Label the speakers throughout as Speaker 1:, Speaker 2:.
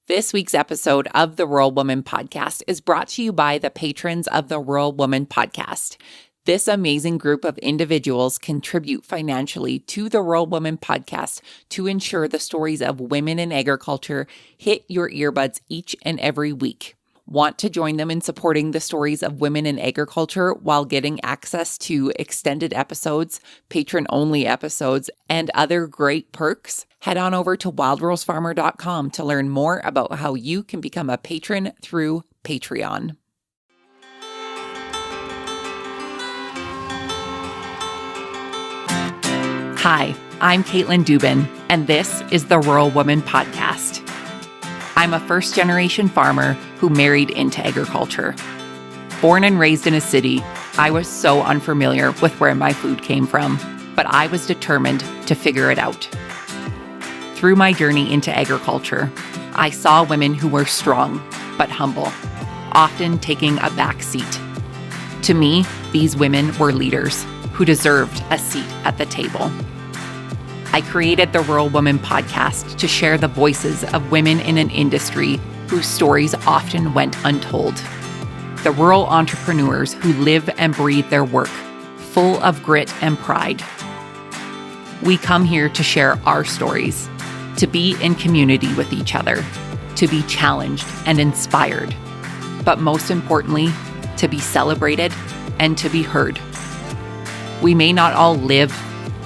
Speaker 1: This week's episode of the Rural Woman Podcast is brought to you by the patrons of the Rural Woman Podcast. This amazing group of individuals contribute financially to the Rural Woman Podcast to ensure the stories of women in agriculture hit your earbuds each and every week. Want to join them in supporting the stories of women in agriculture while getting access to extended episodes, patron-only episodes, and other great perks? Head on over to wildrosefarmer.com to learn more about how you can become a patron through Patreon. Hi, I'm Caitlin Dubin, and this is the Rural Woman Podcast. I'm a first-generation farmer who married into agriculture. Born and raised in a city, I was so unfamiliar with where my food came from, but I was determined to figure it out. Through my journey into agriculture, I saw women who were strong but humble, often taking a back seat. To me, these women were leaders who deserved a seat at the table. I created the Rural Woman Podcast to share the voices of women in an industry whose stories often went untold. The rural entrepreneurs who live and breathe their work, full of grit and pride. We come here to share our stories, to be in community with each other, to be challenged and inspired, but most importantly, to be celebrated and to be heard. We may not all live,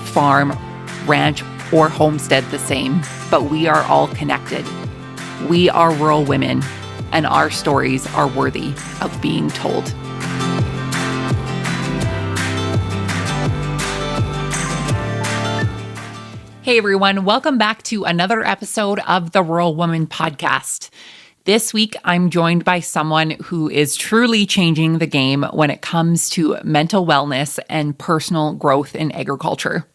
Speaker 1: farm, ranch, or homestead the same, but we are all connected. We are rural women, and our stories are worthy of being told. Hey everyone, welcome back to another episode of the Rural Woman Podcast. This week, I'm joined by someone who is truly changing the game when it comes to mental wellness and personal growth in agriculture.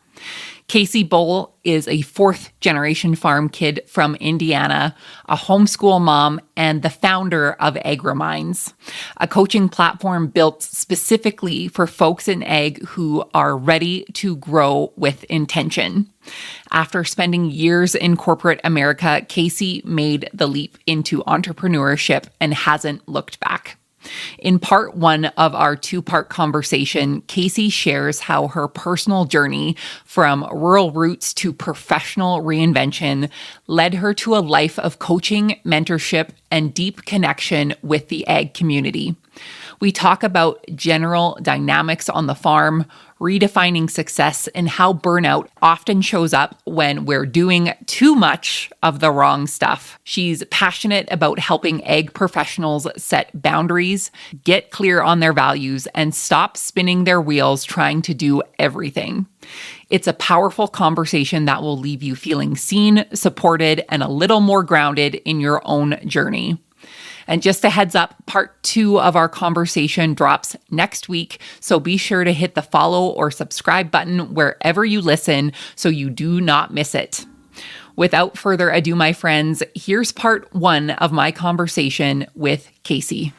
Speaker 1: Kacee Bohle is a fourth-generation farm kid from Indiana, a homeschool mom, and the founder of AGRIMINDS, a coaching platform built specifically for folks in ag who are ready to grow with intention. After spending years in corporate America, Kacee made the leap into entrepreneurship and hasn't looked back. In part one of our two-part conversation, Kacee shares how her personal journey from rural roots to professional reinvention led her to a life of coaching, mentorship, and deep connection with the ag community. We talk about general dynamics on the farm, redefining success, and how burnout often shows up when we're doing too much of the wrong stuff. She's passionate about helping ag professionals set boundaries, get clear on their values, and stop spinning their wheels trying to do everything. It's a powerful conversation that will leave you feeling seen, supported, and a little more grounded in your own journey. And just a heads up, part two of our conversation drops next week, so be sure to hit the follow or subscribe button wherever you listen so you do not miss it. Without further ado, my friends, here's part one of my conversation with Kacee.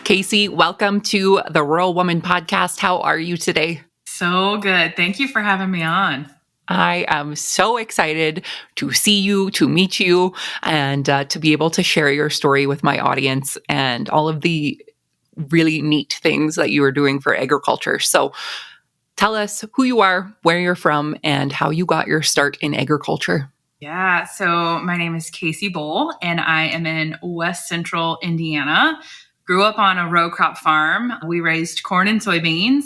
Speaker 1: Kacee, welcome to the Rural Woman Podcast. How are you today?
Speaker 2: So good. Thank you for having me on.
Speaker 1: I am so excited to see you, to meet you, and to be able to share your story with my audience and all of the really neat things that you are doing for agriculture. So tell us who you are, where you're from, and how you got your start in agriculture.
Speaker 2: Yeah, so my name is Kacee Bohle, and I am in West Central Indiana. Grew up on a row crop farm. We raised corn and soybeans,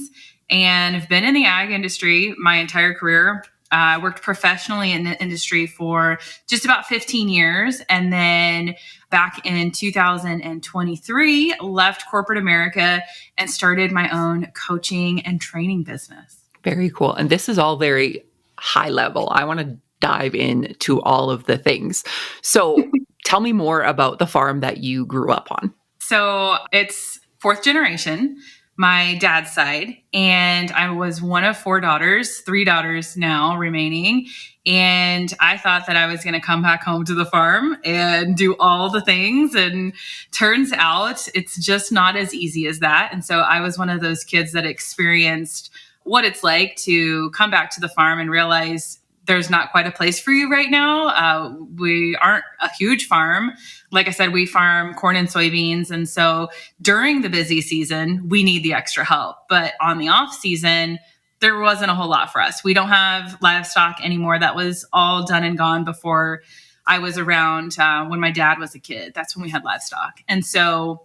Speaker 2: and have been in the ag industry my entire career. I worked professionally in the industry for just about 15 years. And then back in 2023, left corporate America and started my own coaching and training business.
Speaker 1: Very cool. And this is all very high level. I want to dive into all of the things. So tell me more about the farm that you grew up on.
Speaker 2: So it's fourth generation. My dad's side. And I was one of four daughters, three daughters now remaining. And I thought that I was going to come back home to the farm and do all the things. And turns out it's just not as easy as that. And so I was one of those kids that experienced what it's like to come back to the farm and realize there's not quite a place for you right now. We aren't a huge farm. Like I said, we farm corn and soybeans. And so during the busy season, we need the extra help. But on the off season, there wasn't a whole lot for us. We don't have livestock anymore. That was all done and gone before I was around. When my dad was a kid, that's when we had livestock. And so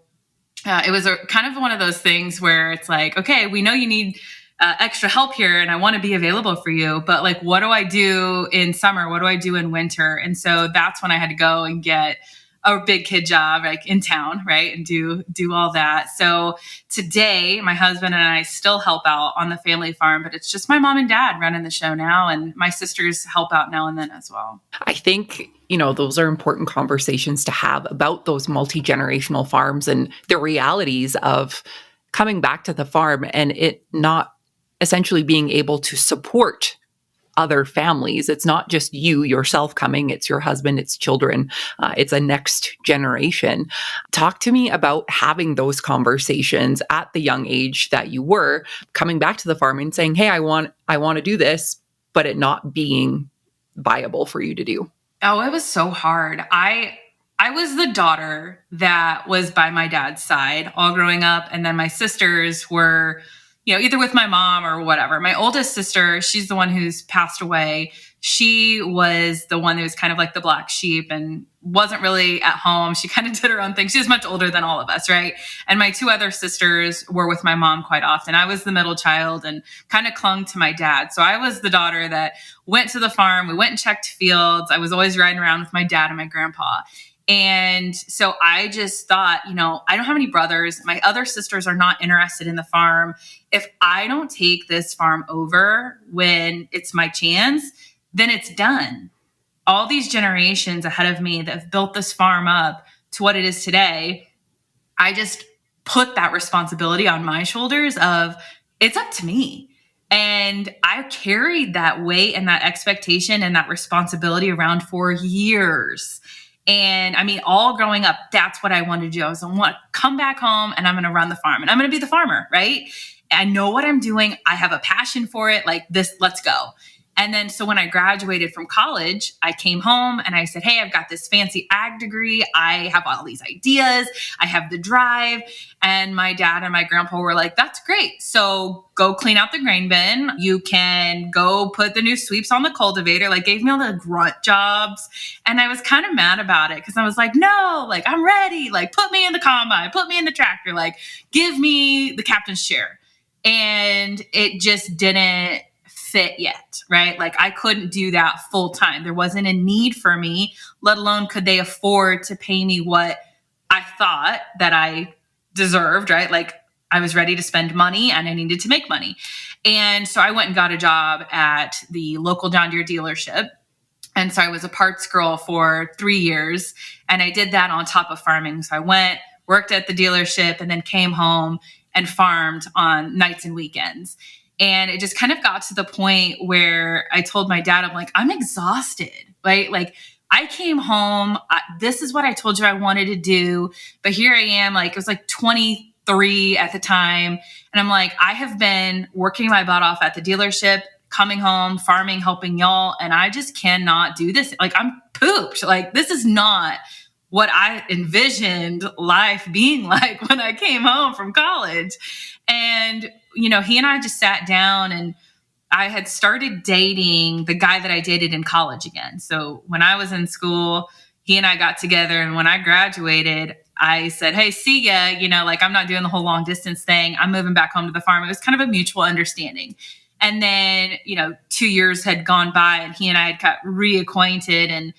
Speaker 2: it was kind of one of those things where it's like, okay, we know you need extra help here and I want to be available for you, but like, what do I do in summer? What do I do in winter? And so that's when I had to go and get a big kid job, like in town, right? And do all that. So today, my husband and I still help out on the family farm, but it's just my mom and dad running the show now. And my sisters help out now and then as well.
Speaker 1: I think, those are important conversations to have about those multi-generational farms and the realities of coming back to the farm and it not essentially being able to support other families. It's not just you yourself coming, it's your husband, it's children, it's a next generation. Talk to me about having those conversations at the young age that you were coming back to the farm and saying, hey, I want to do this, but it not being viable for you to do.
Speaker 2: Oh, it was so hard. I was the daughter that was by my dad's side all growing up. And then my sisters were, either with my mom or whatever. My oldest sister, she's the one who's passed away. She was the one that was kind of like the black sheep and wasn't really at home. She kind of did her own thing. She was much older than all of us, right? And my two other sisters were with my mom quite often. I was the middle child and kind of clung to my dad. So I was the daughter that went to the farm. We went and checked fields. I was always riding around with my dad and my grandpa. And so I just thought, I don't have any brothers. My other sisters are not interested in the farm. If I don't take this farm over when it's my chance, then it's done. All these generations ahead of me that have built this farm up to what it is today, I just put that responsibility on my shoulders of it's up to me. And I carried that weight and that expectation and that responsibility around for years. And I mean, all growing up, that's what I wanted to do. I was going to come back home and I'm going to run the farm and I'm going to be the farmer, right? I know what I'm doing. I have a passion for it. Like this, let's go. And then, so when I graduated from college, I came home and I said, hey, I've got this fancy ag degree. I have all these ideas. I have the drive. And my dad and my grandpa were like, that's great. So go clean out the grain bin. You can go put the new sweeps on the cultivator, like gave me all the grunt jobs. And I was kind of mad about it because I was like, no, like I'm ready. Like put me in the combine, put me in the tractor, like give me the captain's chair. And it just didn't fit yet, right? Like I couldn't do that full time. There wasn't a need for me, let alone could they afford to pay me what I thought that I deserved, right? Like I was ready to spend money and I needed to make money. And so I went and got a job at the local John Deere dealership. And so I was a parts girl for 3 years and I did that on top of farming. So I went, worked at the dealership and then came home and farmed on nights and weekends. And it just kind of got to the point where I told my dad, I'm like, I'm exhausted, right? Like I came home, this is what I told you I wanted to do. But here I am, like it was like 23 at the time. And I'm like, I have been working my butt off at the dealership, coming home, farming, helping y'all. And I just cannot do this. Like I'm pooped. Like this is not what I envisioned life being like when I came home from college. And, he and I just sat down and I had started dating the guy that I dated in college again. So when I was in school, he and I got together. And when I graduated, I said, hey, see ya, like I'm not doing the whole long distance thing. I'm moving back home to the farm. It was kind of a mutual understanding. And then, 2 years had gone by and he and I had got reacquainted. And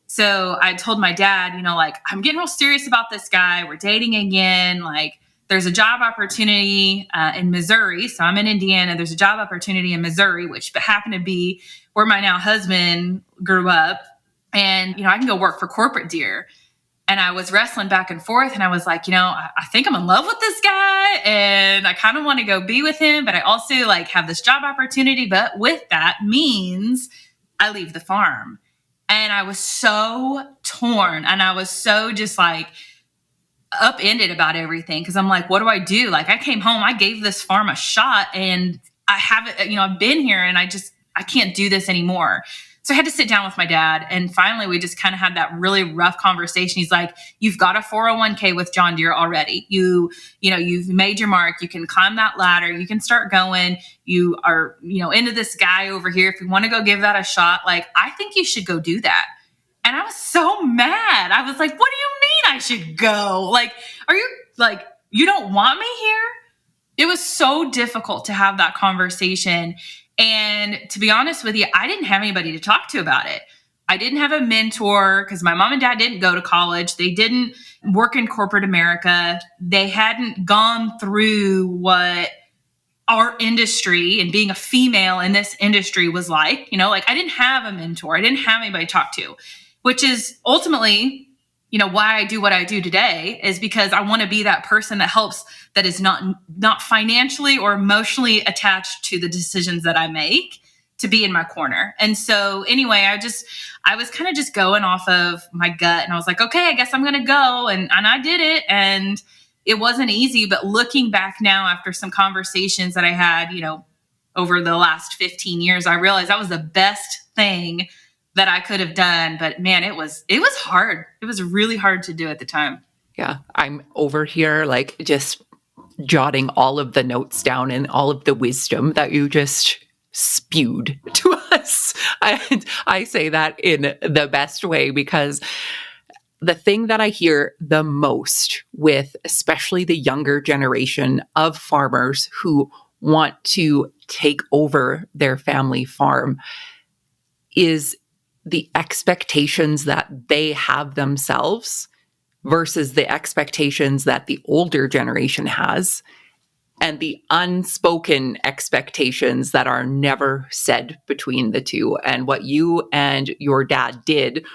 Speaker 2: so I told my dad, like, I'm getting real serious about this guy. We're dating again. Like, there's a job opportunity in Missouri. So I'm in Indiana. There's a job opportunity in Missouri, which happened to be where my now husband grew up. And, I can go work for corporate Deere. And I was wrestling back and forth. And I was like, I think I'm in love with this guy. And I kind of want to go be with him. But I also have this job opportunity. But with that means I leave the farm. And I was so torn. And I was so just upended about everything. Cause I'm like, what do I do? Like I came home, I gave this farm a shot and I haven't, I've been here and I can't do this anymore. So I had to sit down with my dad, and finally we just kind of had that really rough conversation. He's like, you've got a 401k with John Deere already. You've made your mark. You can climb that ladder. You can start going. You are, into this guy over here. If you want to go give that a shot, like, I think you should go do that. And I was so mad. I was like, what do you mean I should go? Like, are you like, you don't want me here? It was so difficult to have that conversation. And to be honest with you, I didn't have anybody to talk to about it. I didn't have a mentor because my mom and dad didn't go to college. They didn't work in corporate America. They hadn't gone through what our industry and being a female in this industry was like. Like, I didn't have a mentor. I didn't have anybody to talk to, which is ultimately, why I do what I do today, is because I want to be that person that helps, that is not financially or emotionally attached to the decisions that I make, to be in my corner. And so anyway, I was kind of just going off of my gut, and I was like, okay, I guess I'm going to go. And I did it. And it wasn't easy, but looking back now after some conversations that I had, over the last 15 years, I realized that was the best thing that I could have done. But man, it was hard. It was really hard to do at the time.
Speaker 1: Yeah. I'm over here, like, just jotting all of the notes down and all of the wisdom that you just spewed to us. I say that in the best way, because the thing that I hear the most with especially the younger generation of farmers who want to take over their family farm is the expectations that they have themselves versus the expectations that the older generation has, and the unspoken expectations that are never said between the two. And what you and your dad did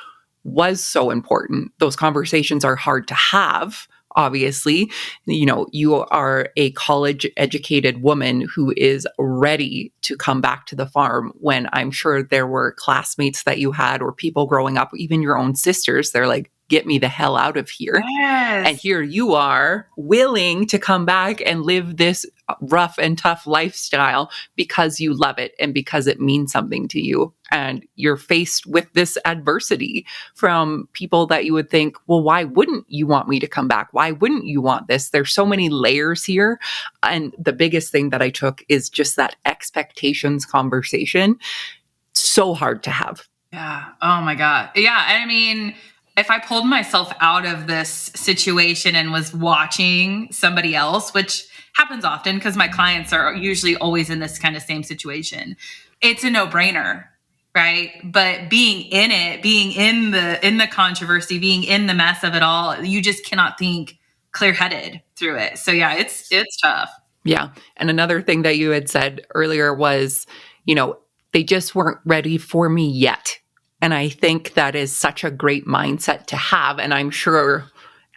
Speaker 1: was so important. Those conversations are hard to have, obviously. You are a college educated woman who is ready to come back to the farm, when I'm sure there were classmates that you had, or people growing up, even your own sisters, they're like, get me the hell out of here.
Speaker 2: Yes.
Speaker 1: And here you are, willing to come back and live this rough and tough lifestyle because you love it and because it means something to you. And you're faced with this adversity from people that you would think, well, why wouldn't you want me to come back? Why wouldn't you want this? There's so many layers here. And the biggest thing that I took is just that expectations conversation. So hard to have.
Speaker 2: Yeah. Oh my God. Yeah. I mean, if I pulled myself out of this situation and was watching somebody else, which happens often because my clients are usually always in this kind of same situation, it's a no-brainer, right? But being in it, being in the controversy, being in the mess of it all, you just cannot think clear-headed through it. So yeah, it's tough.
Speaker 1: Yeah. And another thing that you had said earlier was, they just weren't ready for me yet. And I think that is such a great mindset to have. And I'm sure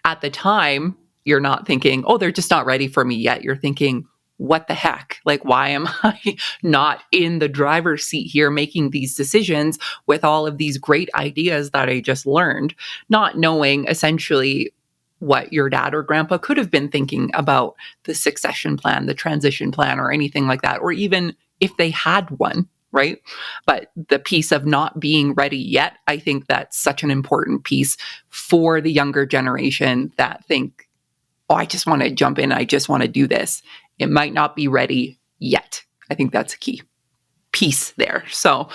Speaker 1: at the time, you're not thinking, oh, they're just not ready for me yet. You're thinking, what the heck? Like, why am I not in the driver's seat here making these decisions with all of these great ideas that I just learned, not knowing essentially what your dad or grandpa could have been thinking about the succession plan, the transition plan, or anything like that, or even if they had one. Right? But the piece of not being ready yet, I think that's such an important piece for the younger generation that think, oh, I just want to jump in. I just want to do this. It might not be ready yet. I think that's a key piece there. So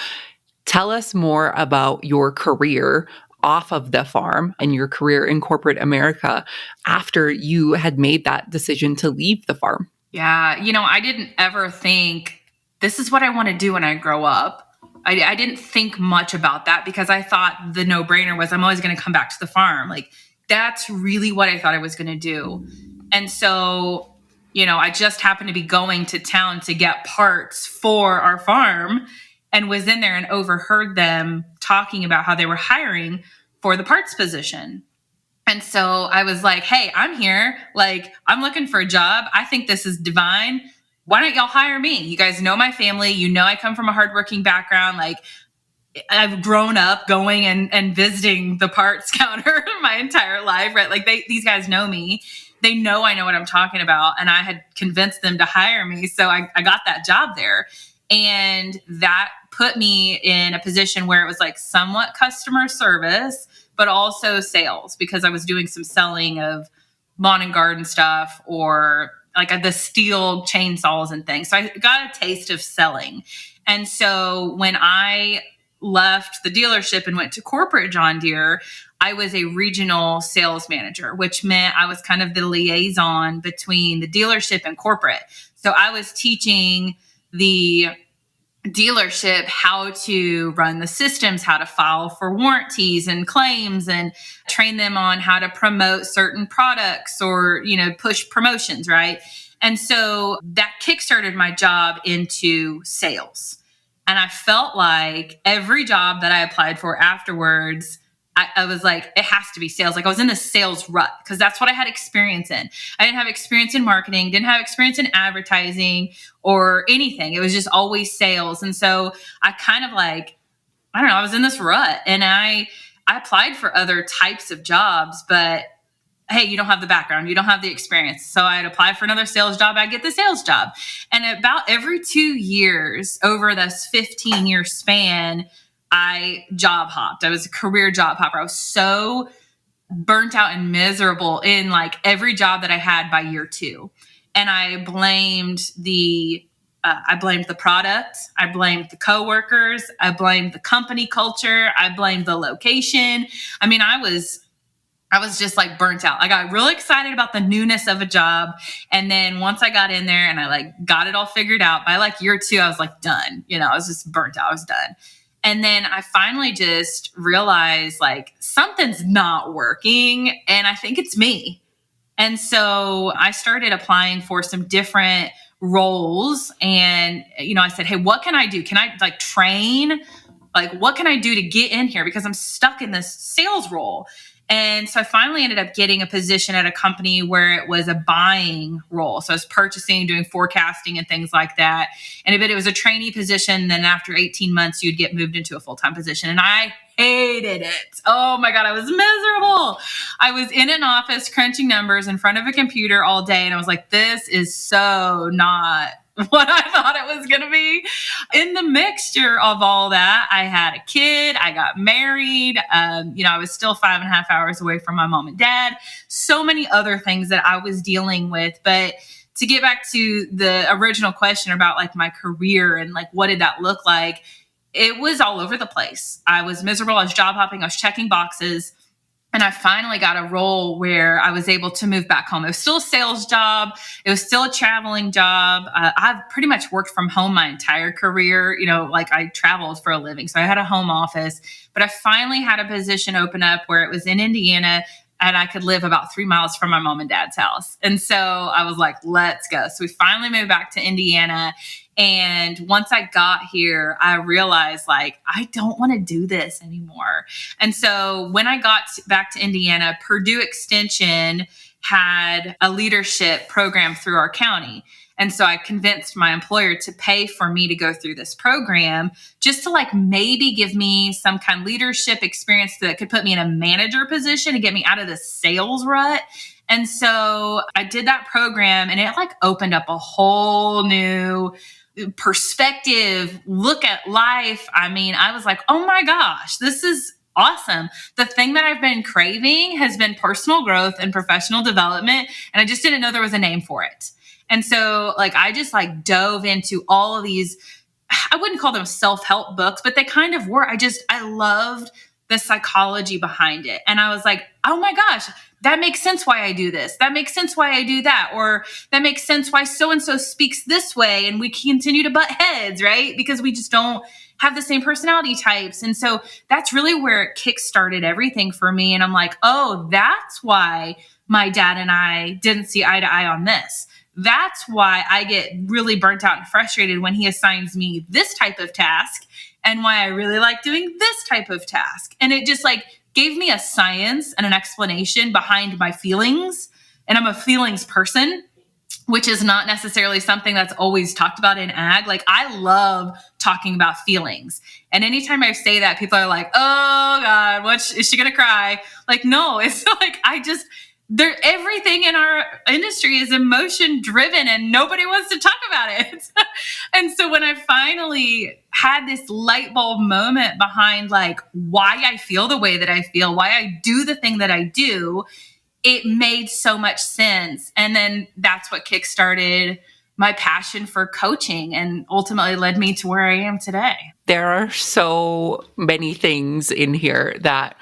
Speaker 1: tell us more about your career off of the farm and your career in corporate America after you had made that decision to leave the farm.
Speaker 2: Yeah. I didn't ever think, this is what I want to do when I grow up. I didn't think much about that because I thought the no-brainer was I'm always going to come back to the farm. Like, that's really what I thought I was going to do. And so, I just happened to be going to town to get parts for our farm, and was in there and overheard them talking about how they were hiring for the parts position. And so I was like, hey, I'm here. Like, I'm looking for a job. I think this is divine. Why don't y'all hire me? You guys know my family. I come from a hardworking background. Like, I've grown up going and visiting the parts counter my entire life, right? Like, these guys know me. they know I know what I'm talking about. And I had convinced them to hire me. So I got that job there. And that put me in a position where it was like somewhat customer service, but also sales, because I was doing some selling of lawn and garden stuff, or like the steel chainsaws and things. So I got a taste of selling. And so when I left the dealership and went to corporate John Deere, I was a regional sales manager, which meant I was kind of the liaison between the dealership and corporate. So I was teaching the dealership how to run the systems, how to file for warranties and claims, and train them on how to promote certain products or, push promotions, right? And so that kickstarted my job into sales. And I felt like every job that I applied for afterwards, I was like, it has to be sales. Like I was in the sales rut because that's what I had experience in. I didn't have experience in marketing, didn't have experience in advertising or anything. It was just always sales. And so I kind of like, I don't know, I was in this rut, and I applied for other types of jobs, but hey, you don't have the background, you don't have the experience. So I'd apply for another sales job, I'd get the sales job. And about every 2 years over this 15-year span, I job hopped. I was a career job hopper. I was so burnt out and miserable in like every job that I had by year 2. And I blamed the product. I blamed the coworkers. I blamed the company culture. I blamed the location. I mean, I was just like burnt out. I got really excited about the newness of a job. And then once I got in there and I like got it all figured out, by like year 2, I was like done. I was just burnt out. I was done. And then I finally just realized like something's not working, and I think it's me. And so I started applying for some different roles, and, I said, hey, what can I do? Can I like train? Like, what can I do to get in here? Because I'm stuck in this sales role. And so I finally ended up getting a position at a company where it was a buying role. So I was purchasing, doing forecasting and things like that. And if it was a trainee position, then after 18 months, you'd get moved into a full-time position. And I hated it. Oh my God, I was miserable. I was in an office crunching numbers in front of a computer all day. And I was like, this is so not what I thought it was going to be. In the mixture of all that, I had a kid, I got married, I was still 5.5 hours away from my mom and dad, so many other things that I was dealing with. But to get back to the original question about like my career and like, what did that look like? It was all over the place. I was miserable. I was job hopping. I was checking boxes. And I finally got a role where I was able to move back home. It was still a sales job. It was still a traveling job. I've pretty much worked from home my entire career. Like I traveled for a living. So I had a home office, but I finally had a position open up where it was in Indiana, and I could live about 3 miles from my mom and dad's house. And so I was like, let's go. So we finally moved back to Indiana. And once I got here, I realized like, I don't want to do this anymore. And so when I got back to Indiana, Purdue Extension had a leadership program through our county. And so I convinced my employer to pay for me to go through this program just to like maybe give me some kind of leadership experience that could put me in a manager position to get me out of the sales rut. And so I did that program, and it like opened up a whole new perspective, look at life. I mean, I was like, oh my gosh, this is awesome. The thing that I've been craving has been personal growth and professional development. And I just didn't know there was a name for it. And so like, I just like dove into all of these, I wouldn't call them self-help books, but they kind of were. I loved the psychology behind it. And I was like, oh my gosh, that makes sense why I do this. That makes sense why I do that. Or that makes sense why so-and-so speaks this way. And we continue to butt heads, right? Because we just don't have the same personality types. And so that's really where it kickstarted everything for me. And I'm like, oh, that's why my dad and I didn't see eye to eye on this. That's why I get really burnt out and frustrated when he assigns me this type of task, and why I really like doing this type of task. And it just like gave me a science and an explanation behind my feelings. And I'm a feelings person, which is not necessarily something that's always talked about in ag. Like I love talking about feelings. And anytime I say that, people are like, oh God, is she going to cry? Like, no, it's like, everything in our industry is emotion driven and nobody wants to talk about it. And so when I finally had this light bulb moment behind like why I feel the way that I feel, why I do the thing that I do, it made so much sense. And then that's what kickstarted my passion for coaching and ultimately led me to where I am today.
Speaker 1: There are so many things in here that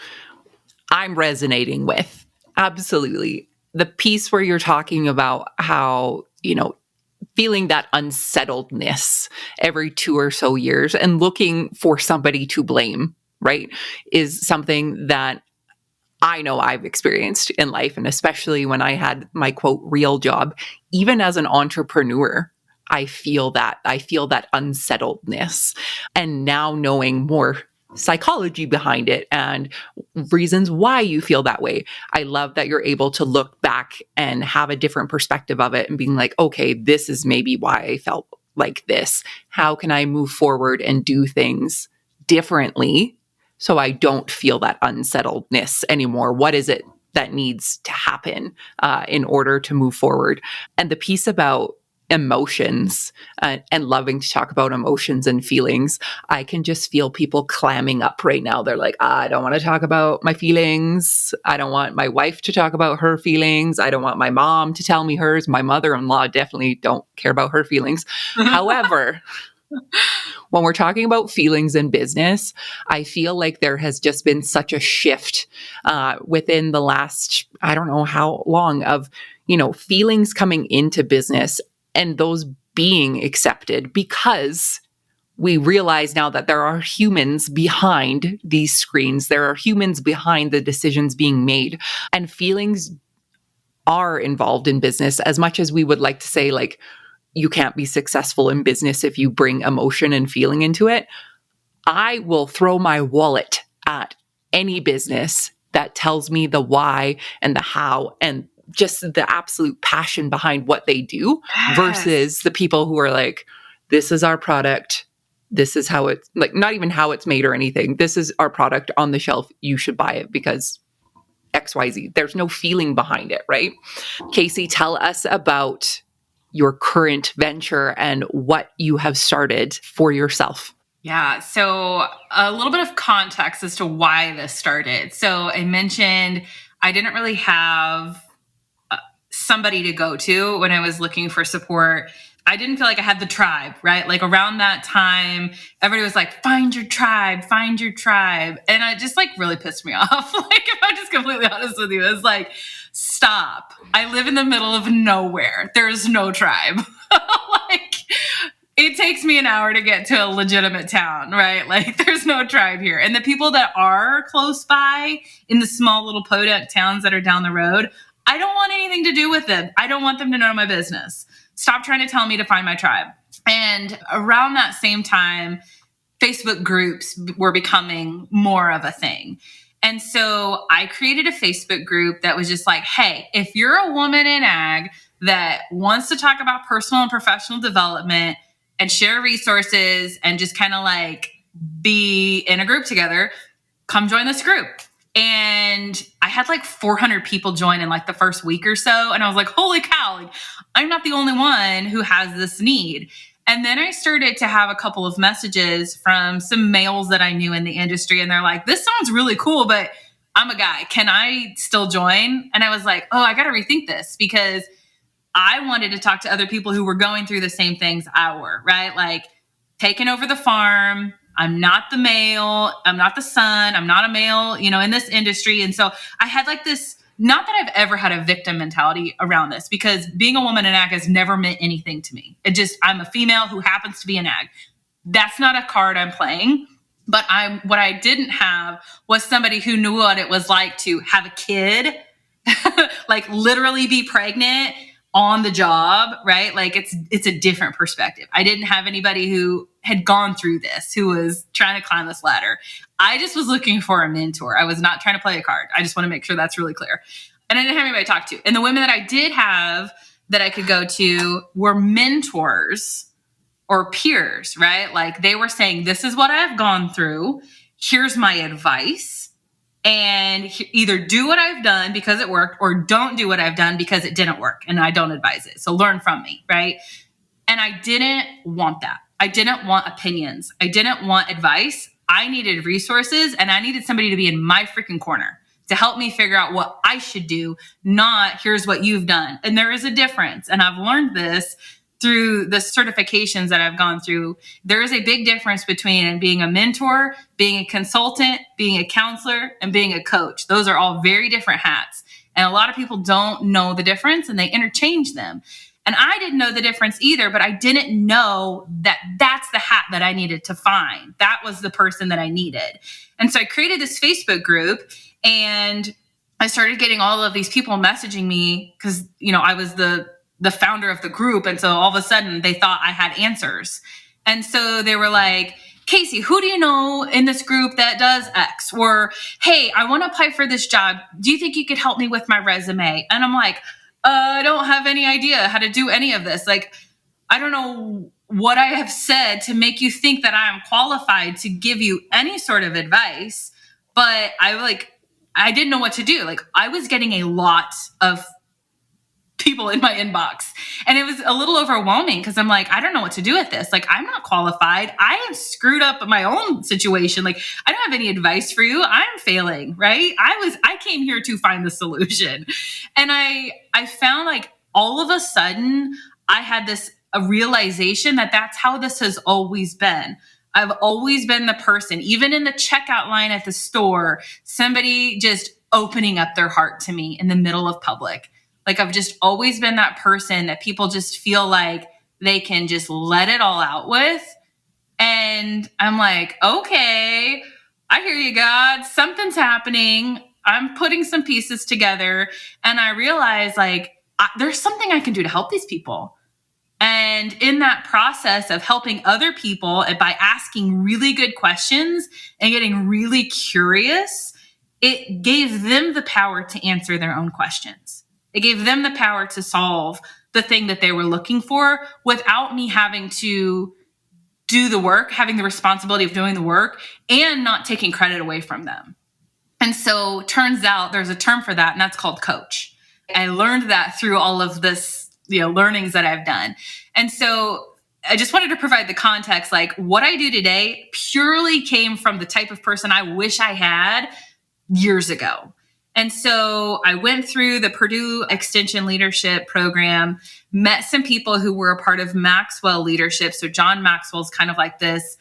Speaker 1: I'm resonating with. Absolutely. The piece where you're talking about how, feeling that unsettledness every 2 or so years and looking for somebody to blame, right, is something that I know I've experienced in life. And especially when I had my quote real job, even as an entrepreneur, I feel that unsettledness. And now knowing more psychology behind it and reasons why you feel that way, I love that you're able to look back and have a different perspective of it and being like, okay, this is maybe why I felt like this. How can I move forward and do things differently so I don't feel that unsettledness anymore? What is it that needs to happen in order to move forward? And the piece about emotions and loving to talk about emotions and feelings, I can just feel people clamming up right now. They're like, I don't want to talk about my feelings. I don't want my wife to talk about her feelings. I don't want my mom to tell me hers. My mother-in-law definitely don't care about her feelings. However, when we're talking about feelings in business, I feel like there has just been such a shift within the last, I don't know how long, of, feelings coming into business and those being accepted because we realize now that there are humans behind these screens. There are humans behind the decisions being made, and feelings are involved in business as much as we would like to say, like, you can't be successful in business if you bring emotion and feeling into it. I will throw my wallet at any business that tells me the why and the how and just the absolute passion behind what they do versus the people who are like, this is our product. This is how it's like, not even how it's made or anything. This is our product on the shelf. You should buy it because XYZ. There's no feeling behind it, right? Kacee, tell us about your current venture and what you have started for yourself.
Speaker 2: Yeah. So a little bit of context as to why this started. So I mentioned I didn't really have somebody to go to when I was looking for support. I didn't feel like I had the tribe, right? Like around that time, everybody was like, find your tribe, find your tribe. And it just like really pissed me off. Like, if I'm just completely honest with you, it's like, stop. I live in the middle of nowhere. There's no tribe. Like, it takes me an hour to get to a legitimate town, right? Like, there's no tribe here. And the people that are close by in the small little podunk towns that are down the road, I don't want anything to do with them. I don't want them to know my business. Stop trying to tell me to find my tribe. And around that same time, Facebook groups were becoming more of a thing. And so I created a Facebook group that was just like, hey, if you're a woman in ag that wants to talk about personal and professional development and share resources and just kind of like be in a group together, come join this group. And I had like 400 people join in like the first week or so. And I was like, holy cow, like, I'm not the only one who has this need. And then I started to have a couple of messages from some males that I knew in the industry. And they're like, this sounds really cool, but I'm a guy. Can I still join? And I was like, oh, I got to rethink this because I wanted to talk to other people who were going through the same things I were, right? Like taking over the farm. I'm not the male. I'm not the son. I'm not a male, in this industry. And so I had like this, not that I've ever had a victim mentality around this, because being a woman in ag has never meant anything to me. I'm a female who happens to be in ag. That's not a card I'm playing. But what I didn't have was somebody who knew what it was like to have a kid, like literally be pregnant on the job, right? Like it's a different perspective. I didn't have anybody who had gone through this, who was trying to climb this ladder. I just was looking for a mentor. I was not trying to play a card. I just want to make sure that's really clear. And I didn't have anybody to talk to. And the women that I did have that I could go to were mentors or peers, right? Like they were saying, this is what I've gone through. Here's my advice. and either do what I've done because it worked or don't do what I've done because it didn't work and I don't advise it. So learn from me, right? And I didn't want that. I didn't want opinions. I didn't want advice. I needed resources and I needed somebody to be in my freaking corner to help me figure out what I should do, not here's what you've done. And there is a difference. And I've learned this through the certifications that I've gone through. There is a big difference between being a mentor, being a consultant, being a counselor, and being a coach. Those are all very different hats. And a lot of people don't know the difference and they interchange them. And I didn't know the difference either, but I didn't know that that's the hat that I needed to find. That was the person that I needed. And so I created this Facebook group and I started getting all of these people messaging me because, I was the founder of the group. And so all of a sudden they thought I had answers. And so they were like, Kacee, who do you know in this group that does X? Or, hey, I want to apply for this job. Do you think you could help me with my resume? And I'm like, I don't have any idea how to do any of this. Like, I don't know what I have said to make you think that I am qualified to give you any sort of advice. But I didn't know what to do. Like, I was getting a lot of people in my inbox. And it was a little overwhelming because I'm like, I don't know what to do with this. Like, I'm not qualified. I have screwed up my own situation. Like, I don't have any advice for you. I'm failing, right? I came here to find the solution. And I found like all of a sudden I had a realization that that's how this has always been. I've always been the person, even in the checkout line at the store, somebody just opening up their heart to me in the middle of public. Like, I've just always been that person that people just feel like they can just let it all out with. And I'm like, okay, I hear you, God. Something's happening. I'm putting some pieces together. And I realize there's something I can do to help these people. And in that process of helping other people and by asking really good questions and getting really curious, it gave them the power to answer their own questions. It gave them the power to solve the thing that they were looking for without me having to do the work, having the responsibility of doing the work, and not taking credit away from them. And so turns out there's a term for that, and that's called coach. I learned that through all of this, learnings that I've done. And so I just wanted to provide the context, like what I do today purely came from the type of person I wish I had years ago. And so I went through the Purdue Extension Leadership Program, met some people who were a part of Maxwell Leadership. So John Maxwell's kind of like this,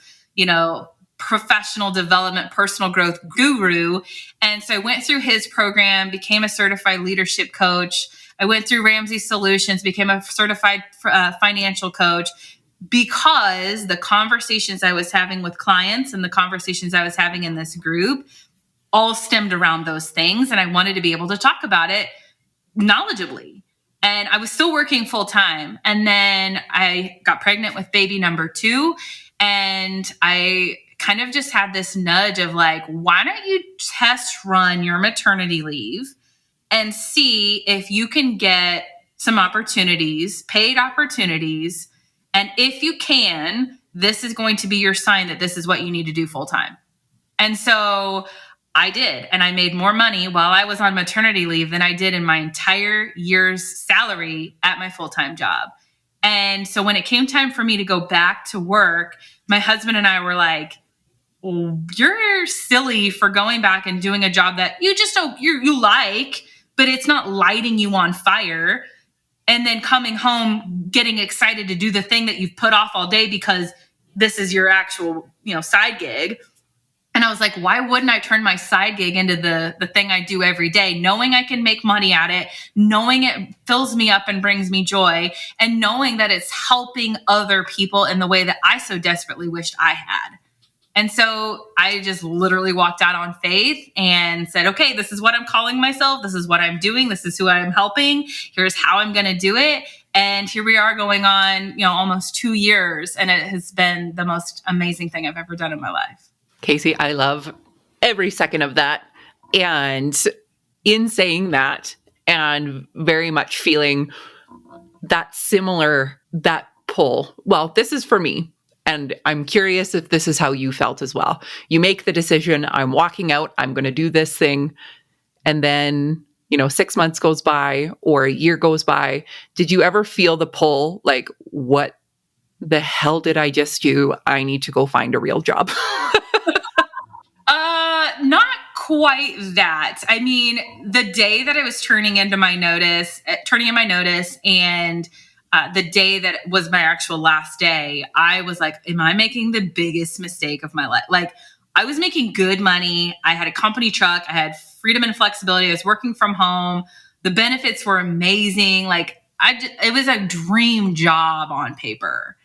Speaker 2: professional development, personal growth guru. And so I went through his program, became a certified leadership coach. I went through Ramsey Solutions, became a certified financial coach, because the conversations I was having with clients and the conversations I was having in this group all stemmed around those things. And I wanted to be able to talk about it knowledgeably. And I was still working full time. And then I got pregnant with baby number 2. And I kind of just had this nudge of like, why don't you test run your maternity leave and see if you can get some opportunities, paid opportunities. And if you can, this is going to be your sign that this is what you need to do full time. And so I did. And I made more money while I was on maternity leave than I did in my entire year's salary at my full-time job. And so when it came time for me to go back to work, my husband and I were like, you're silly for going back and doing a job that you just don't, you like, but it's not lighting you on fire. And then coming home, getting excited to do the thing that you've put off all day because this is your actual, side gig. And I was like, why wouldn't I turn my side gig into the thing I do every day, knowing I can make money at it, knowing it fills me up and brings me joy, and knowing that it's helping other people in the way that I so desperately wished I had. And so I just literally walked out on faith and said, okay, this is what I'm calling myself. This is what I'm doing. This is who I'm helping. Here's how I'm going to do it. And here we are going on, almost 2 years. And it has been the most amazing thing I've ever done in my life.
Speaker 1: Kacee, I love every second of that. And in saying that, and very much feeling that pull, well, this is for me. And I'm curious if this is how you felt as well. You make the decision, I'm walking out, I'm going to do this thing. And then, 6 months goes by or a year goes by. Did you ever feel the pull? Like, what the hell did I just do? I need to go find a real job.
Speaker 2: Not quite that. I mean, the day that I was turning in my notice, and the day that was my actual last day, I was like, am I making the biggest mistake of my life? Like, I was making good money. I had a company truck. I had freedom and flexibility. I was working from home. The benefits were amazing. Like, it was a dream job on paper.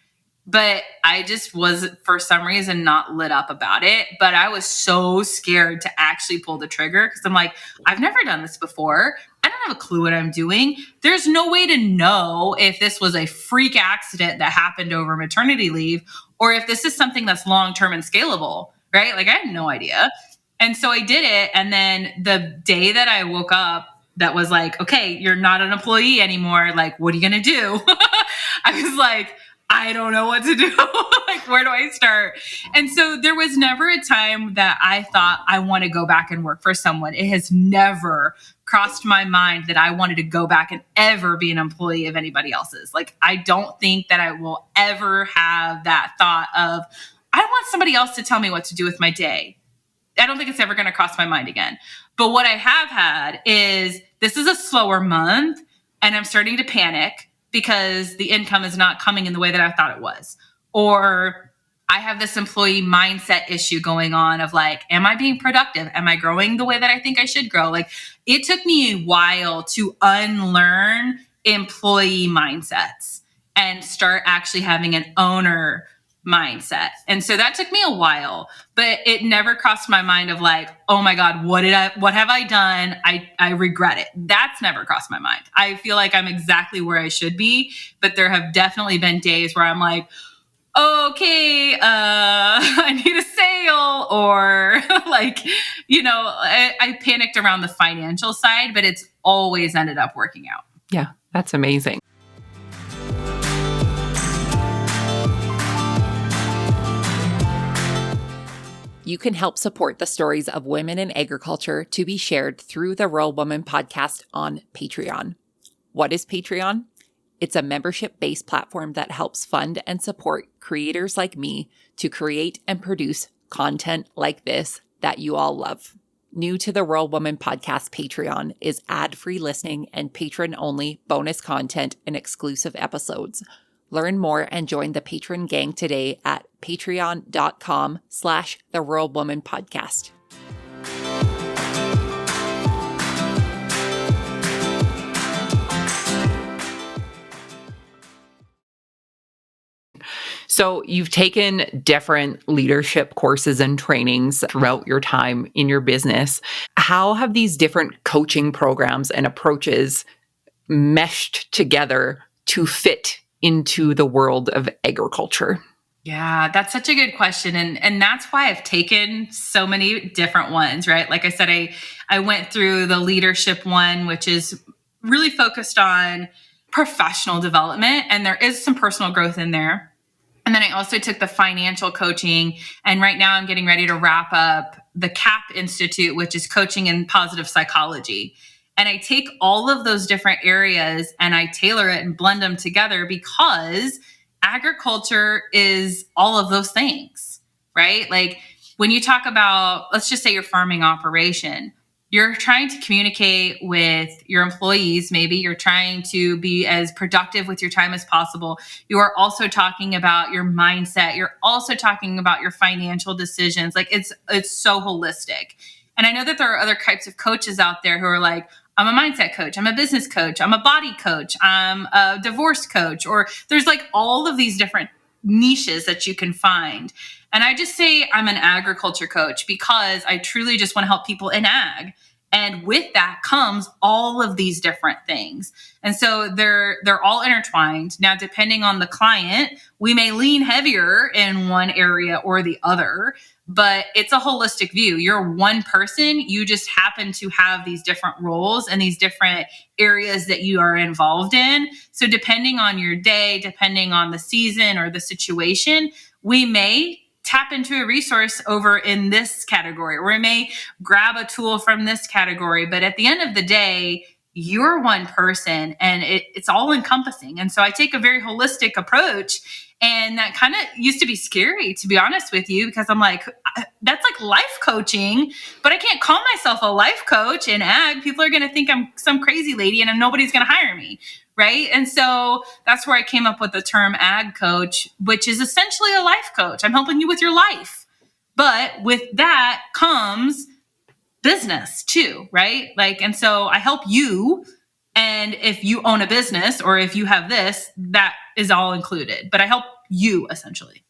Speaker 2: But I just was, for some reason, not lit up about it. But I was so scared to actually pull the trigger because I'm like, I've never done this before. I don't have a clue what I'm doing. There's no way to know if this was a freak accident that happened over maternity leave or if this is something that's long-term and scalable, right? Like, I had no idea. And so I did it. And then the day that I woke up, that was like, okay, you're not an employee anymore. Like, what are you going to do? I was like, I don't know what to do. Like, where do I start? And so there was never a time that I thought I want to go back and work for someone. It has never crossed my mind that I wanted to go back and ever be an employee of anybody else's. Like, I don't think that I will ever have that thought of, I want somebody else to tell me what to do with my day. I don't think it's ever going to cross my mind again. But what I have had is, this is a slower month and I'm starting to panic because the income is not coming in the way that I thought it was. Or I have this employee mindset issue going on of like, am I being productive? Am I growing the way that I think I should grow? Like, it took me a while to unlearn employee mindsets and start actually having an owner mindset. And so that took me a while, but it never crossed my mind of like, oh my God, what have I done? I regret it. That's never crossed my mind. I feel like I'm exactly where I should be, but there have definitely been days where I'm like, okay, I need a sale, or like, I panicked around the financial side, but it's always ended up working out.
Speaker 1: Yeah, that's amazing. You can help support the stories of women in agriculture to be shared through the Rural Woman podcast on Patreon. What is Patreon? It's a membership-based platform that helps fund and support creators like me to create and produce content like this that you all love. New to the Rural Woman podcast Patreon is ad-free listening and patron-only bonus content and exclusive episodes. Learn more and join the patron gang today at patreon.com/The Rural Woman Podcast. So you've taken different leadership courses and trainings throughout your time in your business. How have these different coaching programs and approaches meshed together to fit into the world of agriculture?
Speaker 2: Yeah, that's such a good question. And that's why I've taken so many different ones, right? Like I said, I went through the leadership one, which is really focused on professional development, and there is some personal growth in there. And then I also took the financial coaching, and right now I'm getting ready to wrap up the CAP Institute, which is coaching in positive psychology. And I take all of those different areas and I tailor it and blend them together because agriculture is all of those things, right? Like, when you talk about, let's just say your farming operation, you're trying to communicate with your employees. Maybe you're trying to be as productive with your time as possible. You are also talking about your mindset. You're also talking about your financial decisions. Like, it's so holistic. And I know that there are other types of coaches out there who are like, I'm a mindset coach, I'm a business coach, I'm a body coach, I'm a divorce coach, or there's like all of these different niches that you can find. And I just say I'm an agriculture coach because I truly just want to help people in ag. And with that comes all of these different things. And so they're all intertwined. Now, depending on the client, we may lean heavier in one area or the other, but it's a holistic view. You're one person. You just happen to have these different roles and these different areas that you are involved in. So depending on your day, depending on the season or the situation, we may tap into a resource over in this category, or we may grab a tool from this category. But at the end of the day, you're one person and it's all encompassing. And so I take a very holistic approach. And that kind of used to be scary, to be honest with you, because I'm like, that's like life coaching, but I can't call myself a life coach in ag. People are going to think I'm some crazy lady and nobody's going to hire me. Right. And so that's where I came up with the term ag coach, which is essentially a life coach. I'm helping you with your life. But with that comes business too, right? Like, and so I help you. And if you own a business or if you have this, that is all included. But I help you essentially.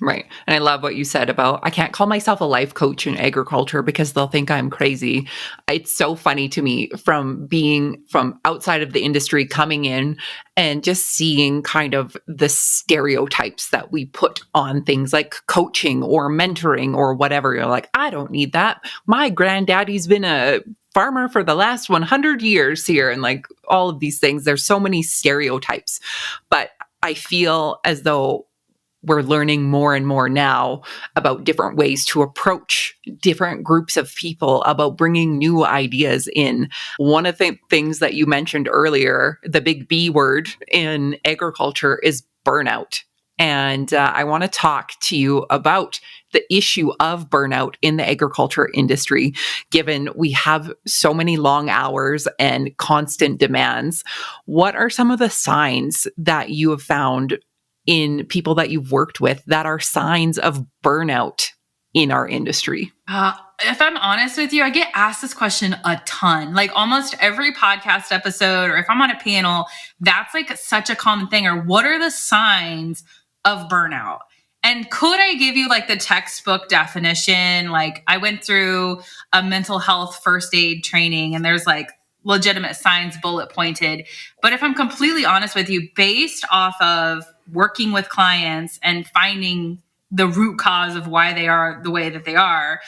Speaker 1: Right. And I love what you said about, I can't call myself a life coach in agriculture because they'll think I'm crazy. It's so funny to me from being from outside of the industry, coming in and just seeing kind of the stereotypes that we put on things like coaching or mentoring or whatever. You're like, I don't need that. My granddaddy's been a farmer for the last 100 years here. And like all of these things, there's so many stereotypes. But I feel as though we're learning more and more now about different ways to approach different groups of people, about bringing new ideas in. One of the things that you mentioned earlier, the big B word in agriculture, is burnout. And I want to talk to you about the issue of burnout in the agriculture industry, given we have so many long hours and constant demands. What are some of the signs that you have found in people that you've worked with that are signs of burnout in our industry?
Speaker 2: If I'm honest with you, I get asked this question a ton. Like almost every podcast episode, or if I'm on a panel, that's like such a common thing. Or what are the signs of burnout? And could I give you like the textbook definition? Like I went through a mental health first aid training and there's like legitimate signs bullet pointed. But if I'm completely honest with you, based off of working with clients and finding the root cause of why they are the way that they are,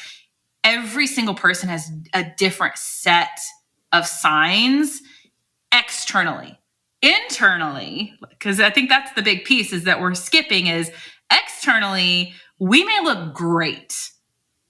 Speaker 2: every single person has a different set of signs externally. Internally, because I think that's the big piece is that we're skipping, is externally, we may look great,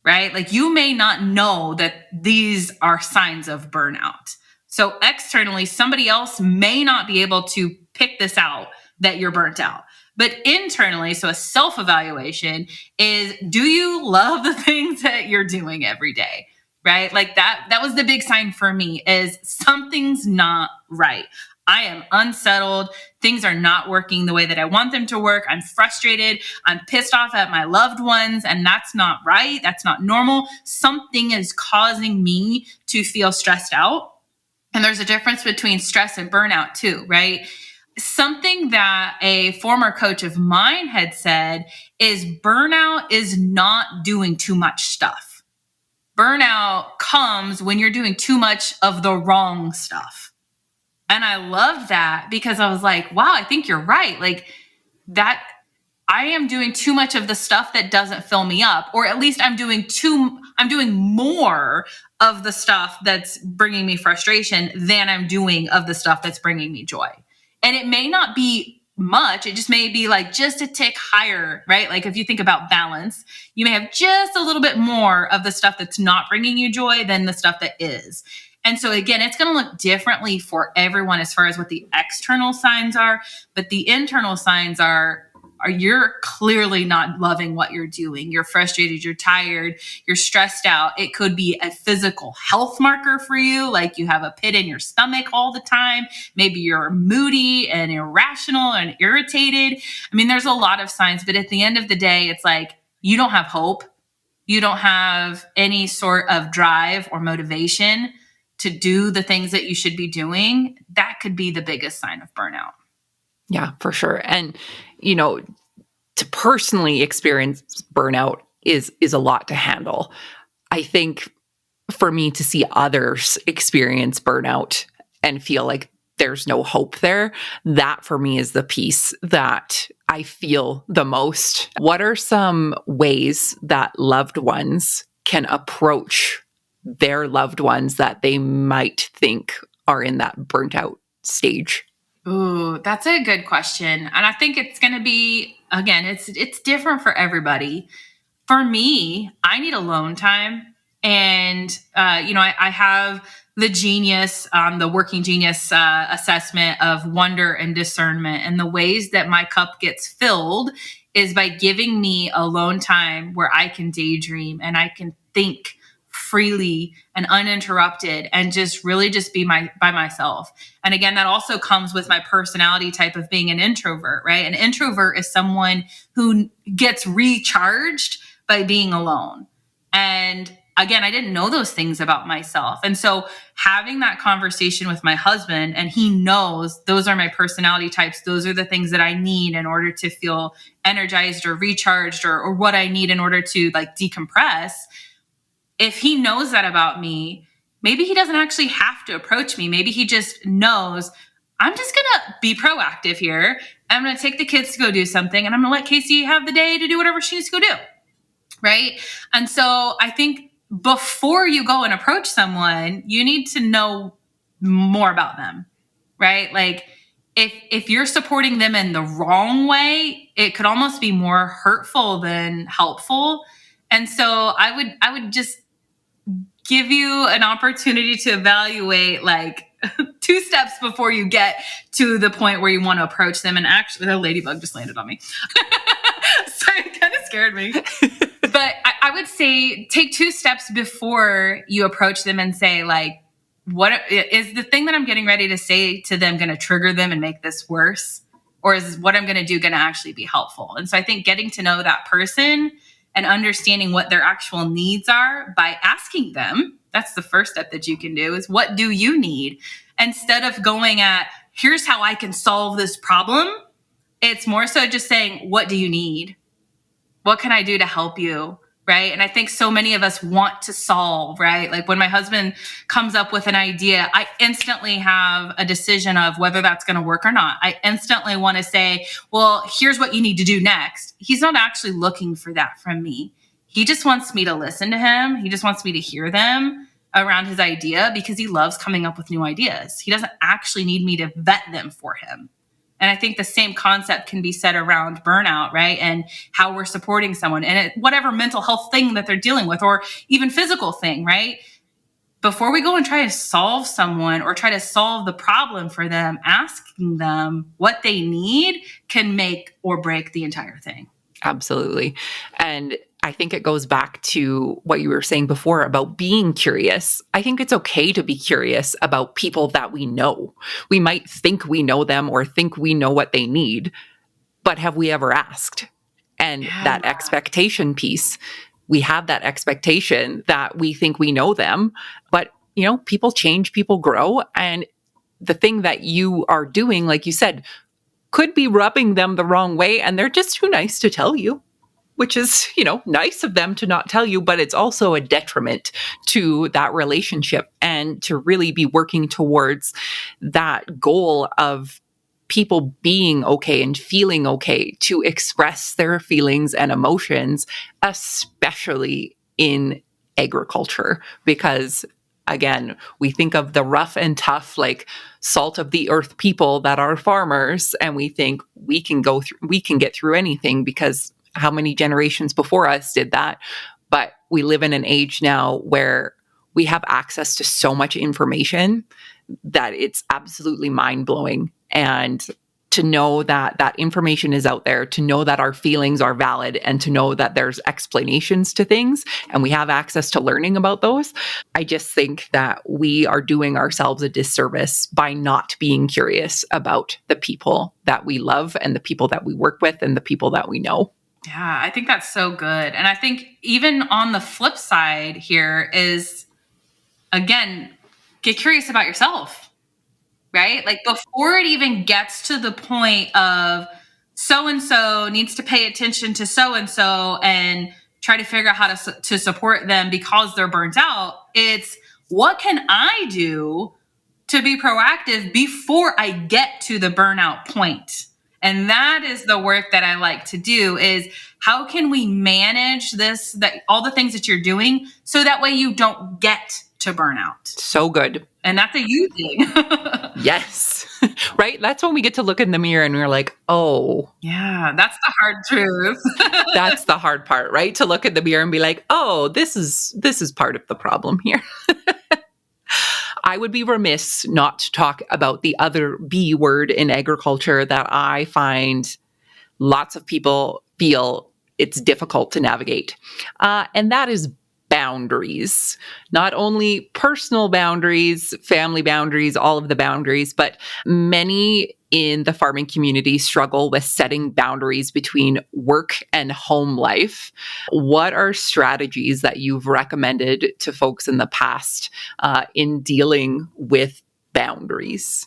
Speaker 2: right? Like you may not know that these are signs of burnout. So externally, somebody else may not be able to pick this out that you're burnt out. But internally, so a self-evaluation is, do you love the things that you're doing every day? Right? Like that was the big sign for me, is something's not right. I am unsettled. Things are not working the way that I want them to work. I'm frustrated. I'm pissed off at my loved ones, and that's not right. That's not normal. Something is causing me to feel stressed out. And there's a difference between stress and burnout too, right? Something that a former coach of mine had said is burnout is not doing too much stuff. Burnout comes when you're doing too much of the wrong stuff. And I loved that because I was like, wow, I think you're right. Like that, I am doing too much of the stuff that doesn't fill me up, or at least I'm doing more of the stuff that's bringing me frustration than I'm doing of the stuff that's bringing me joy. And it may not be much. It just may be like just a tick higher, right? Like if you think about balance, you may have just a little bit more of the stuff that's not bringing you joy than the stuff that is. And so again, it's going to look differently for everyone as far as what the external signs are, but the internal signs are you're clearly not loving what you're doing. You're frustrated, you're tired, you're stressed out. It could be a physical health marker for you, like you have a pit in your stomach all the time. Maybe you're moody and irrational and irritated. I mean, there's a lot of signs, but at the end of the day, it's like you don't have hope. You don't have any sort of drive or motivation to do the things that you should be doing. That could be the biggest sign of burnout.
Speaker 1: Yeah, for sure. And, to personally experience burnout is a lot to handle. I think for me to see others experience burnout and feel like there's no hope there, that for me is the piece that I feel the most. What are some ways that loved ones can approach their loved ones that they might think are in that burnt out stage?
Speaker 2: Ooh, that's a good question. And I think it's going to be again, it's different for everybody. For me, I need alone time. And, I have the genius, the working genius assessment of wonder and discernment. And the ways that my cup gets filled is by giving me alone time where I can daydream and I can think freely and uninterrupted and just really just be by myself. And again, that also comes with my personality type of being an introvert, right? An introvert is someone who gets recharged by being alone. And again, I didn't know those things about myself. And so having that conversation with my husband, and he knows those are my personality types. Those are the things that I need in order to feel energized or recharged, or what I need in order to like decompress. If he knows that about me, maybe he doesn't actually have to approach me. Maybe he just knows I'm just going to be proactive here. I'm going to take the kids to go do something, and I'm going to let Kacee have the day to do whatever she needs to go do. Right. And so I think before you go and approach someone, you need to know more about them. Right. Like if you're supporting them in the wrong way, it could almost be more hurtful than helpful. And so I would just give you an opportunity to evaluate like 2 steps before you get to the point where you want to approach them. And actually, the ladybug just landed on me. Sorry, it kind of scared me. But I would say take 2 steps before you approach them and say, like, what is the thing that I'm getting ready to say to them going to trigger them and make this worse? Or is what I'm going to do going to actually be helpful? And so I think getting to know that person and understanding what their actual needs are by asking them, that's the first step that you can do, is what do you need? Instead of going at, here's how I can solve this problem, it's more so just saying, what do you need? What can I do to help you? Right. And I think so many of us want to solve, right? Like when my husband comes up with an idea, I instantly have a decision of whether that's going to work or not. I instantly want to say, well, here's what you need to do next. He's not actually looking for that from me. He just wants me to listen to him. He just wants me to hear them around his idea because he loves coming up with new ideas. He doesn't actually need me to vet them for him. And I think the same concept can be said around burnout, right? And how we're supporting someone and whatever mental health thing that they're dealing with, or even physical thing, right? Before we go and try to solve someone or try to solve the problem for them, asking them what they need can make or break the entire thing.
Speaker 1: Absolutely. And I think it goes back to what you were saying before about being curious. I think it's okay to be curious about people that we know. We might think we know them or think we know what they need, but have we ever asked? And that expectation piece, we have that expectation that we think we know them, but people change, people grow. And the thing that you are doing, like you said, could be rubbing them the wrong way. And they're just too nice to tell you. Which is, nice of them to not tell you, but it's also a detriment to that relationship and to really be working towards that goal of people being okay and feeling okay to express their feelings and emotions, especially in agriculture, because again, we think of the rough and tough, like salt of the earth people that are farmers, and we think we can get through anything because how many generations before us did that? But we live in an age now where we have access to so much information that it's absolutely mind-blowing. And to know that that information is out there, to know that our feelings are valid, and to know that there's explanations to things and we have access to learning about those, I just think that we are doing ourselves a disservice by not being curious about the people that we love and the people that we work with and the people that we know.
Speaker 2: Yeah, I think that's so good. And I think even on the flip side here is, again, get curious about yourself, right? Like before it even gets to the point of so-and-so needs to pay attention to so-and-so and try to figure out how to support them because they're burnt out. It's what can I do to be proactive before I get to the burnout point? And that is the work that I like to do, is how can we manage this, that all the things that you're doing, so that way you don't get to burnout.
Speaker 1: So good.
Speaker 2: And that's a you thing.
Speaker 1: Yes. Right? That's when we get to look in the mirror and we're like, oh.
Speaker 2: Yeah, that's the hard truth.
Speaker 1: That's the hard part, right? To look at the mirror and be like, oh, this is part of the problem here. I would be remiss not to talk about the other B word in agriculture that I find lots of people feel it's difficult to navigate. And that is boundaries. Not only personal boundaries, family boundaries, all of the boundaries, but many in the farming community struggle with setting boundaries between work and home life. What are strategies that you've recommended to folks in the past in dealing with boundaries?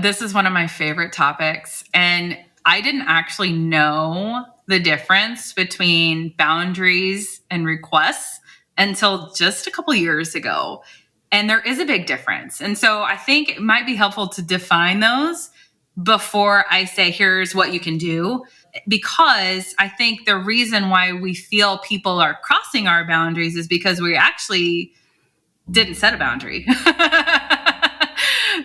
Speaker 2: This is one of my favorite topics. And I didn't actually know the difference between boundaries and requests until just a couple years ago. And there is a big difference. And so I think it might be helpful to define those before I say, here's what you can do. Because I think the reason why we feel people are crossing our boundaries is because we actually didn't set a boundary.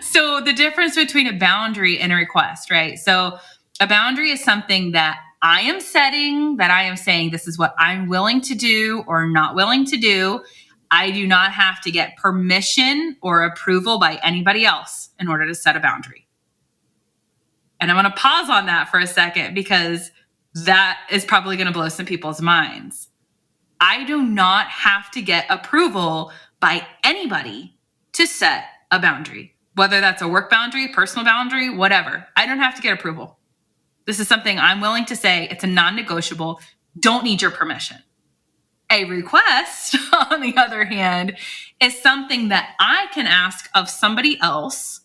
Speaker 2: So the difference between a boundary and a request, right? So a boundary is something that I am setting, that I am saying, this is what I'm willing to do or not willing to do. I do not have to get permission or approval by anybody else in order to set a boundary. And I'm going to pause on that for a second because that is probably going to blow some people's minds. I do not have to get approval by anybody to set a boundary, whether that's a work boundary, personal boundary, whatever. I don't have to get approval. This is something I'm willing to say. It's a non-negotiable. Don't need your permission. A request, on the other hand, is something that I can ask of somebody else,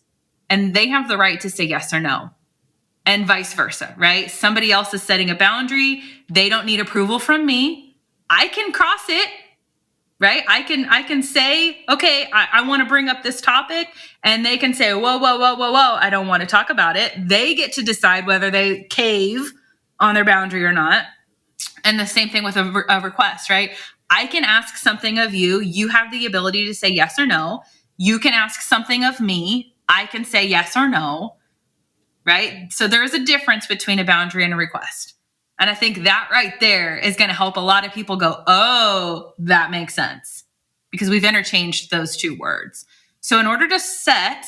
Speaker 2: and they have the right to say yes or no, and vice versa, right? Somebody else is setting a boundary. They don't need approval from me. I can cross it, right? I can say, okay, I want to bring up this topic, and they can say, whoa, I don't want to talk about it. They get to decide whether they cave on their boundary or not. And the same thing with a request, right? I can ask something of you. You have the ability to say yes or no. You can ask something of me. I can say yes or no, right? So there is a difference between a boundary and a request. And I think that right there is going to help a lot of people go, oh, that makes sense, because we've interchanged those two words. So in order to set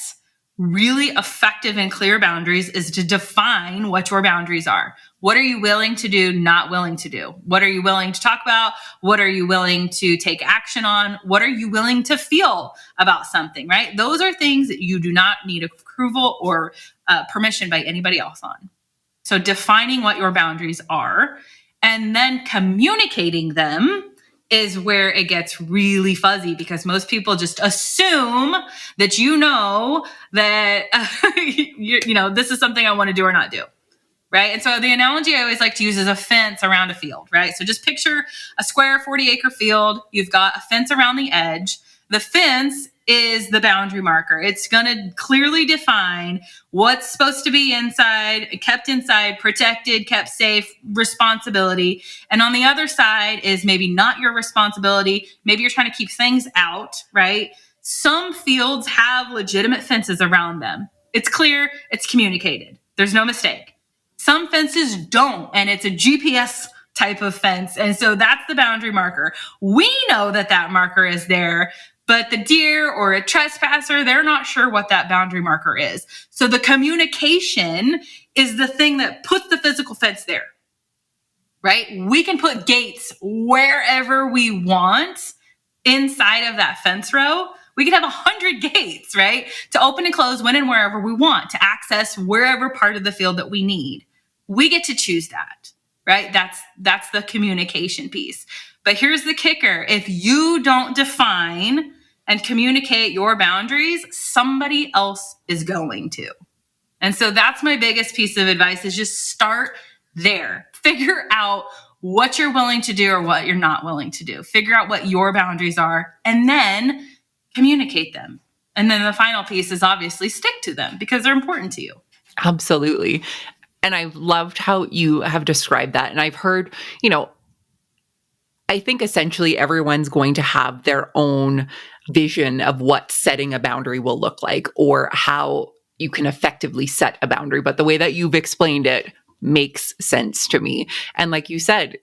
Speaker 2: really effective and clear boundaries is to define what your boundaries are. What are you willing to do, not willing to do? What are you willing to talk about? What are you willing to take action on? What are you willing to feel about something, right? Those are things that you do not need approval or permission by anybody else on. So defining what your boundaries are and then communicating them is where it gets really fuzzy, because most people just assume that that this is something I want to do or not do, right? And so the analogy I always like to use is a fence around a field, right? So just picture a square 40-acre field. You've got a fence around the edge. The fence is the boundary marker. It's going to clearly define what's supposed to be kept inside, protected, kept safe, responsibility. And on the other side is maybe not your responsibility. Maybe you're trying to keep things out, right? Some fields have legitimate fences around them. It's clear, it's communicated. There's no mistake. Some fences don't, and it's a GPS type of fence. And so that's the boundary marker. We know that marker is there, but the deer or a trespasser, they're not sure what that boundary marker is. So the communication is the thing that puts the physical fence there, right? We can put gates wherever we want inside of that fence row. We could have 100 gates, right? To open and close when and wherever we want, to access wherever part of the field that we need. We get to choose that, right? That's the communication piece. But here's the kicker. If you don't define and communicate your boundaries, somebody else is going to. And so that's my biggest piece of advice, is just start there. Figure out what you're willing to do or what you're not willing to do. Figure out what your boundaries are and then communicate them. And then the final piece is obviously stick to them because they're important to you.
Speaker 1: Absolutely. And I've loved how you have described that. And I've heard, I think essentially everyone's going to have their own vision of what setting a boundary will look like or how you can effectively set a boundary. But the way that you've explained it makes sense to me. And like you said,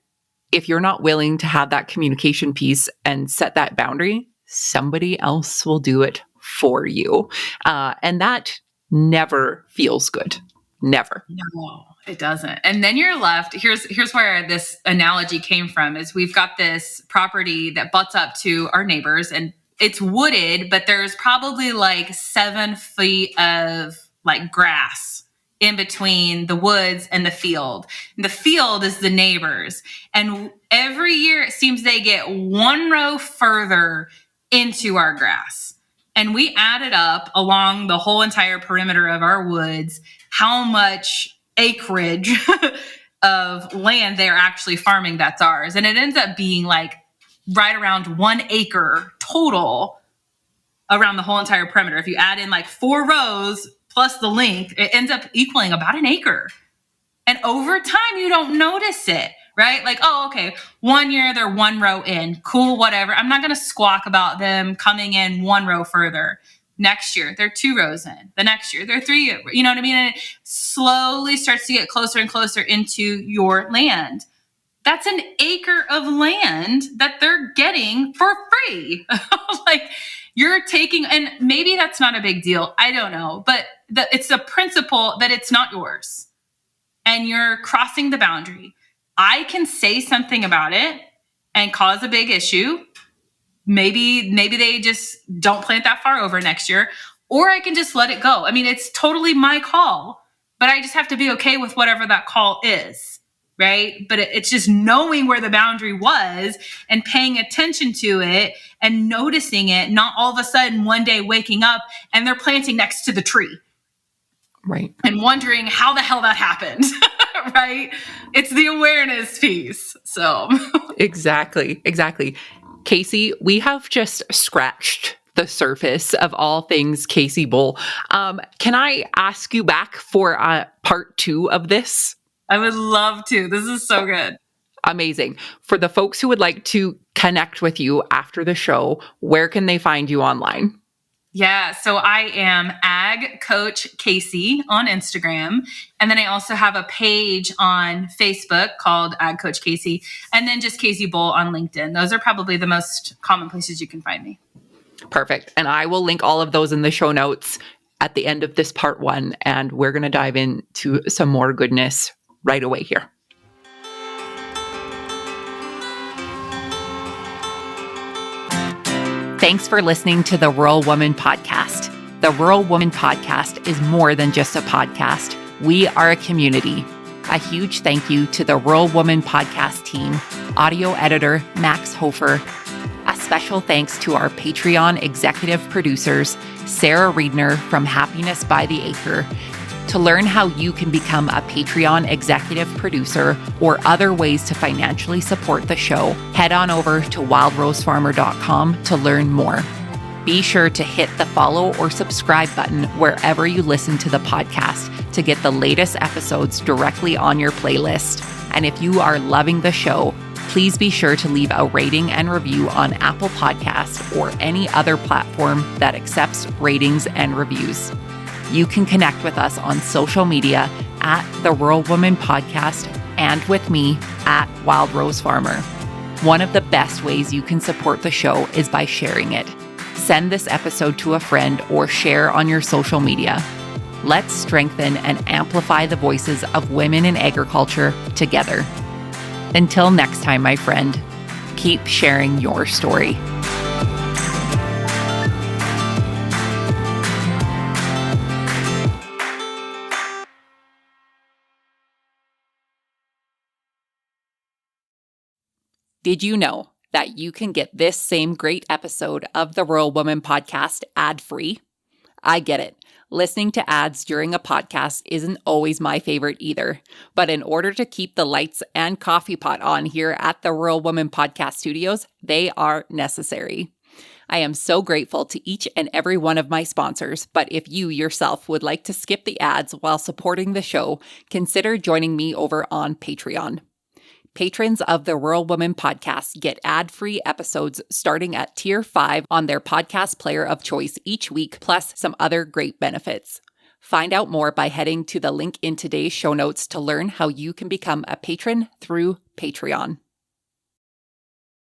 Speaker 1: if you're not willing to have that communication piece and set that boundary, somebody else will do it for you. And that never feels good. Never.
Speaker 2: No, it doesn't. And then you're left. Here's where this analogy came from is we've got this property that butts up to our neighbors and it's wooded, but there's probably like 7 feet of like grass in between the woods and the field. And the field is the neighbors. And every year it seems they get 1 row further into our grass. And we added up along the whole entire perimeter of our woods how much acreage of land they're actually farming that's ours. And it ends up being like right around 1 acre total around the whole entire perimeter. If you add in like 4 rows plus the length, it ends up equaling about 1 acre. And over time, you don't notice it, right? Like, oh, okay, 1 year they're 1 row in. Cool, whatever. I'm not going to squawk about them coming in 1 row further. Next year, they're 2 rows in. The next year, they're 3. You know what I mean? And it slowly starts to get closer and closer into your land. That's 1 acre of land that they're getting for free. Like you're taking, and maybe that's not a big deal. I don't know. But it's the principle that it's not yours. And you're crossing the boundary. I can say something about it and cause a big issue. Maybe they just don't plant that far over next year, or I can just let it go. I mean, it's totally my call, but I just have to be okay with whatever that call is, right? But it's just knowing where the boundary was and paying attention to it and noticing it, not all of a sudden one day waking up and they're planting next to the tree.
Speaker 1: Right.
Speaker 2: And wondering how the hell that happened, right? It's the awareness piece. So
Speaker 1: Exactly. Kacee, we have just scratched the surface of all things Kacee Bohle. Can I ask you back for part 2 of this?
Speaker 2: I would love to. This is so good.
Speaker 1: Amazing. For the folks who would like to connect with you after the show, where can they find you online?
Speaker 2: Yeah, so I am Ag Coach Kacee on Instagram. And then I also have a page on Facebook called Ag Coach Kacee. And then just Kacee Bohle on LinkedIn. Those are probably the most common places you can find me.
Speaker 1: Perfect. And I will link all of those in the show notes at the end of this part 1. And we're going to dive into some more goodness right away here. Thanks for listening to the Rural Woman Podcast. The Rural Woman Podcast is more than just a podcast. We are a community. A huge thank you to the Rural Woman Podcast team, audio editor Max Hofer. A special thanks to our Patreon executive producers, Sarah Riedner from Happiness by the Acre. To learn how you can become a Patreon executive producer or other ways to financially support the show, head on over to wildrosefarmer.com to learn more. Be sure to hit the follow or subscribe button wherever you listen to the podcast to get the latest episodes directly on your playlist. And if you are loving the show, please be sure to leave a rating and review on Apple Podcasts or any other platform that accepts ratings and reviews. You can connect with us on social media at The Rural Woman Podcast and with me at Wild Rose Farmer. One of the best ways you can support the show is by sharing it. Send this episode to a friend or share on your social media. Let's strengthen and amplify the voices of women in agriculture together. Until next time, my friend, keep sharing your story. Did you know that you can get this same great episode of the Rural Woman Podcast ad-free? I get it. Listening to ads during a podcast isn't always my favorite either. But in order to keep the lights and coffee pot on here at the Rural Woman Podcast Studios, they are necessary. I am so grateful to each and every one of my sponsors, but if you yourself would like to skip the ads while supporting the show, consider joining me over on Patreon. Patrons of the Rural Woman Podcast get ad-free episodes starting at Tier 5 on their podcast player of choice each week, plus some other great benefits. Find out more by heading to the link in today's show notes to learn how you can become a patron through Patreon.